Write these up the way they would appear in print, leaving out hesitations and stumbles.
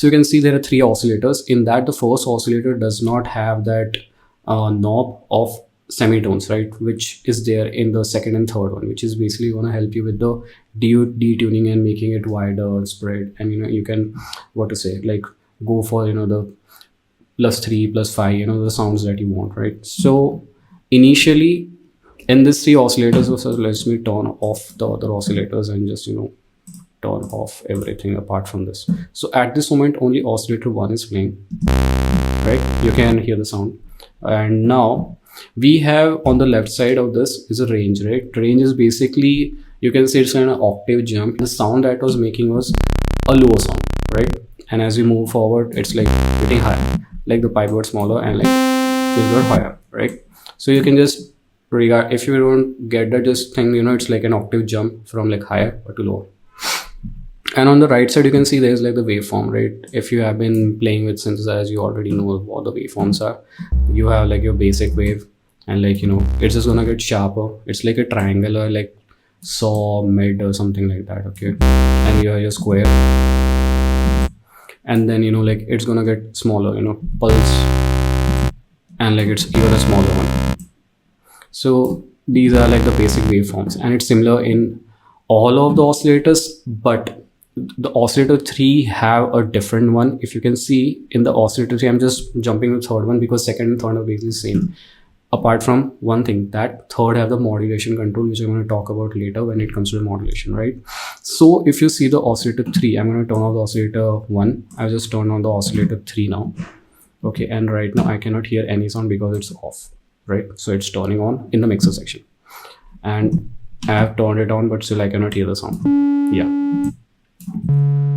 So you can see there are 3 oscillators. In that, the first oscillator does not have that knob of semitones, right, which is there in the second and third one, which is basically going to help you with the detuning and making it wider spread. And you can, what to say, like go for the +3 +5, the sounds that you want, right? So initially in this 3 oscillators, so let me turn off the other oscillators and just turn off everything apart from this. So at this moment only oscillator 1 is playing, right? You can hear the sound. And now we have on the left side of this is a range, right? Range is basically, you can say it's an octave jump. The sound that was making was a lower sound, right? And as we move forward, it's like getting higher, like the pipe got smaller and like it got higher, right? So you can just regard, if you don't get that, just think it's like an octave jump from like higher to lower. And on the right side, you can see there's like the waveform, right? If you have been playing with synthesizers, you already know what the waveforms are. You have like your basic wave, and like it's just gonna get sharper. It's like a triangle or like saw, mid or something like that, okay? And you have your square, and then like it's gonna get smaller, pulse, and like it's even a smaller one. So these are like the basic waveforms, and it's similar in all of the oscillators, but the oscillator 3 have a different one. If you can see in the oscillator 3, I'm just jumping to third one because second and third are basically the same, apart from one thing, that third have the modulation control, which I'm going to talk about later when it comes to the modulation, right? So if you see the oscillator 3, I'm going to turn off the oscillator 1. I'll just turn on the oscillator 3 now, okay? And right now I cannot hear any sound because it's off, right? So it's turning on in the mixer section, and I have turned it on, but still I cannot hear the sound. Yeah.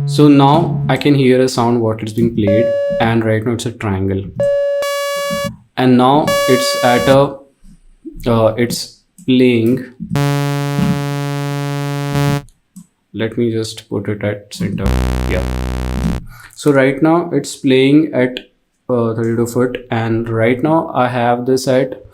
So now I can hear a sound what is being played, and right now it's a triangle, and now it's at a it's playing. Let me just put it at center. Yeah. So right now it's playing at 32 foot, and right now I have this at,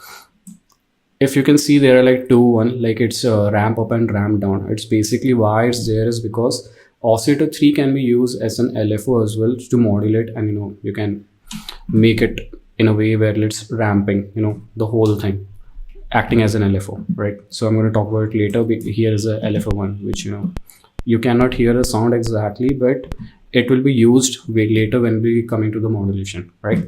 if you can see there are like 2 1, like it's ramp up and ramp down. It's basically why it's there is because oscillator 3 can be used as an LFO as well to modulate, and you can make it in a way where it's ramping, the whole thing acting as an LFO, right? So I'm going to talk about it later. Here is a LFO one, which you cannot hear the sound exactly, but it will be used way later when we coming to the modulation, right?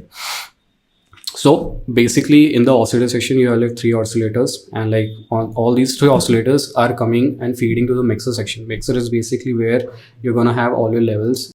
So basically in the oscillator section, you have like 3 oscillators, and like all these 3 oscillators are coming and feeding to the mixer section. Mixer is basically where you're gonna have all your levels